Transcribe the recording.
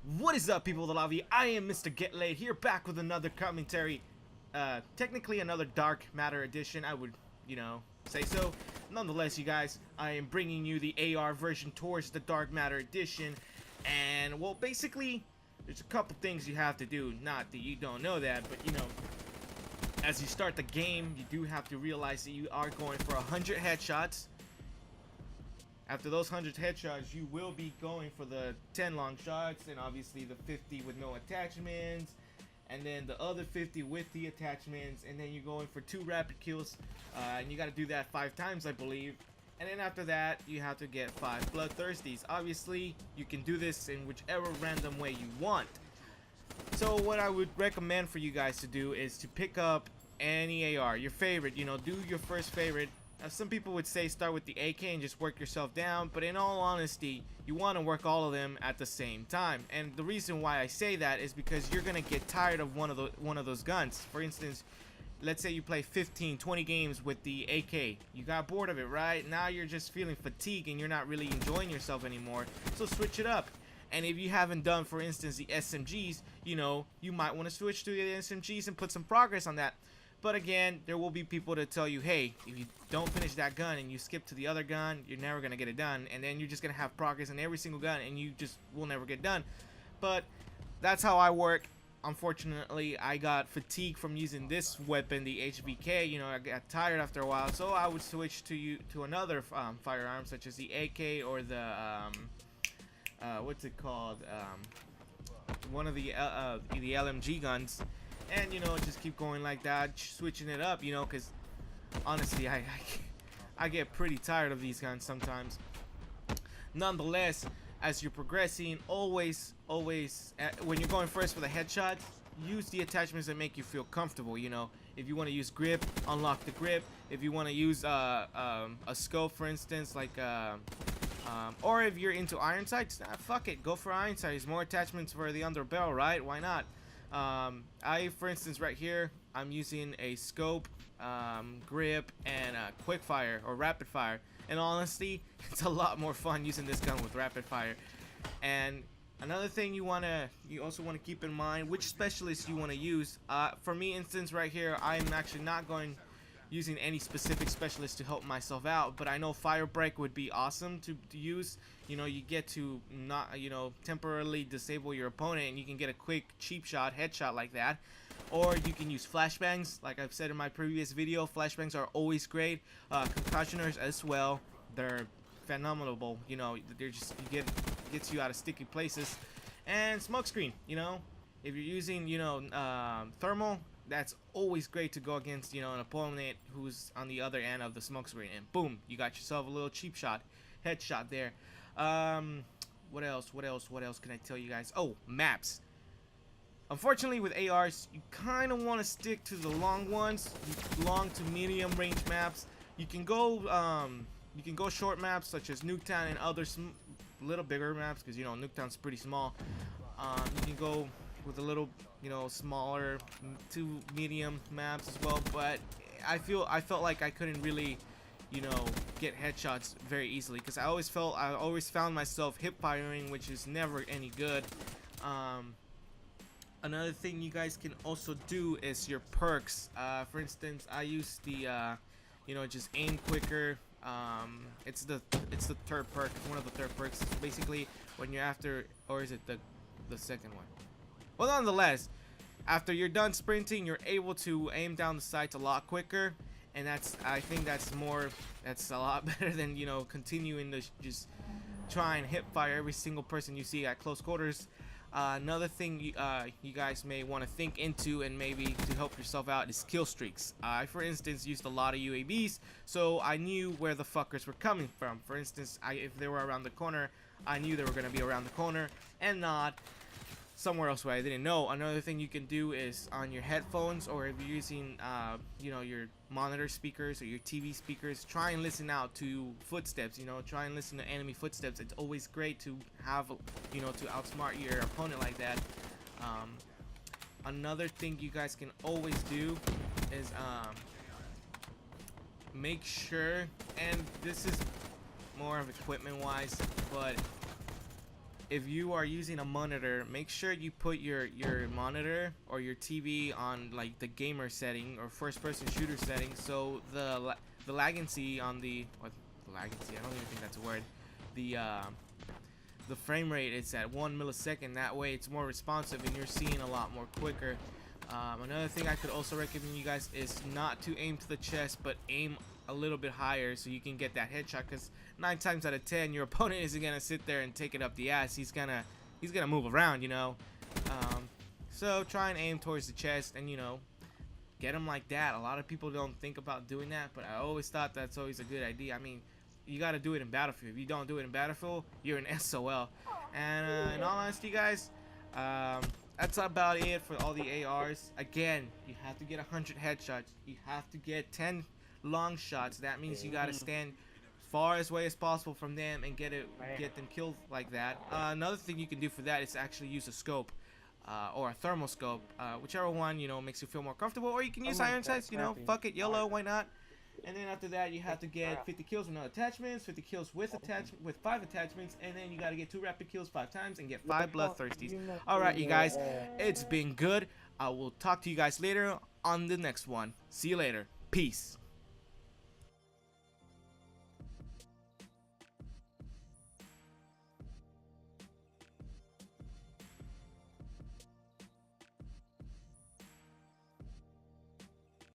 What is up, people of the lobby? I am MRGETLAID here, back with another commentary. Technically another dark matter edition, I would, say so. Nonetheless, you guys, I am bringing you the AR version towards the dark matter edition. And, well, basically, there's a couple things you have to do. Not that you don't know that, but, as you start the game, you do have to realize that you are going for 100 headshots. After those 100 headshots, you will be going for the 10 long shots, and obviously the 50 with no attachments, and then the other 50 with the attachments, and then you're going for 2 rapid kills, and you got to do that 5 times, I believe. And then after that, you have to get 5 bloodthirsties. Obviously, you can do this in whichever random way you want. So what I would recommend for you guys to do is to pick up any AR, your favorite, do your first favorite. Some people would say start with the AK and just work yourself down, but in all honesty, you want to work all of them at the same time. And the reason why I say that is because you're gonna get tired of one of those guns. For instance, let's say you play 15, 20 games with the AK. You got bored of it, right? Now you're just feeling fatigued and you're not really enjoying yourself anymore. So switch it up. And if you haven't done, for instance, the SMGs, you might want to switch to the SMGs and put some progress on that. But again, there will be people that tell you, hey, if you don't finish that gun and you skip to the other gun, you're never going to get it done. And then you're just going to have progress in every single gun and you just will never get done. But that's how I work. Unfortunately, I got fatigued from using this weapon, the HVK. I got tired after a while. So I would switch to another firearm, such as the AK or the, what's it called? One of the LMG guns. And just keep going like that, switching it up, because honestly I get pretty tired of these guns sometimes. Nonetheless, as you're progressing, always when you're going first for the headshots, use the attachments that make you feel comfortable. If you want to use grip, unlock the grip. If you want to use a scope, for instance, like or if you're into iron sights, fuck it, go for iron sights. More attachments for the underbarrel, right? Why not? For instance, right here, I'm using a scope, grip, and quick fire or rapid fire. And honestly, it's a lot more fun using this gun with rapid fire. And another thing you also want to keep in mind which specialist you want to use. For me, instance, right here, I'm actually not using any specific specialist to help myself out, but I know fire break would be awesome to use. You get to not temporarily disable your opponent and you can get a quick cheap shot, headshot like that. Or you can use flashbangs. Like I've said in my previous video, flashbangs are always great. Concussioners as well, they're phenomenal. They're just gets you out of sticky places. And smokescreen, if you're using thermal, that's always great to go against, an opponent who's on the other end of the smoke screen, and boom, you got yourself a little cheap shot, headshot there. What else can I tell you guys? Oh, maps. Unfortunately, with ARs, you kind of want to stick to the long ones, long to medium range maps. You can go short maps such as Nuketown and other little bigger maps, because Nuketown's pretty small. You can go with a little smaller to medium maps as well, but I felt like I couldn't really get headshots very easily, because I always found myself hip firing, which is never any good. Another thing you guys can also do is your perks. For instance, I use the just aim quicker. It's the third perk, one of the third perks. It's basically when you're after, or is it the second one? Well, nonetheless, after you're done sprinting, you're able to aim down the sights a lot quicker, and I think that's a lot better than continuing to just try and hip fire every single person you see at close quarters. Another thing you guys may want to think into, and maybe to help yourself out, is kill streaks. I, for instance, used a lot of UAVs, so I knew where the fuckers were coming from. For instance, if they were around the corner, I knew they were going to be around the corner and not somewhere else where I didn't know. Another thing you can do is on your headphones, or if you're using your monitor speakers or your TV speakers, try and listen out to footsteps. Try and listen to enemy footsteps. It's always great to have to outsmart your opponent like that. Another thing you guys can always do is make sure, and this is more of equipment wise, but if you are using a monitor, make sure you put your monitor or your TV on like the gamer setting or first person shooter setting, so the latency on the latency, I don't even think that's a word, the frame rate is at 1 millisecond. That way it's more responsive and you're seeing a lot more quicker. Another thing I could also recommend you guys is not to aim to the chest, but aim a little bit higher so you can get that headshot, because 9 times out of 10 your opponent isn't gonna sit there and take it up the ass. He's gonna move around, you know. So try and aim towards the chest and, you know, get him like that. A lot of people don't think about doing that, but I always thought that's always a good idea. I mean, you got to do it in Battlefield. If you don't do it in Battlefield, you're an SOL. And in all honesty, guys, that's about it for all the ARs. Again, you have to get 100 headshots. You have to get 10 long shots. That means you got to stand far as way as possible from them and get them killed like that. Another thing you can do for that is actually use a scope or a thermal scope, whichever one, you know, makes you feel more comfortable. Or you can use iron sights, you know, fuck it, yellow, why not? And then after that, you have to get 50 kills with no attachments, 50 kills with 5 attachments, and then you gotta get 2 rapid kills 5 times and get 5 bloodthirsties. Alright, you guys, it's been good. I will talk to you guys later on the next one. See you later. Peace.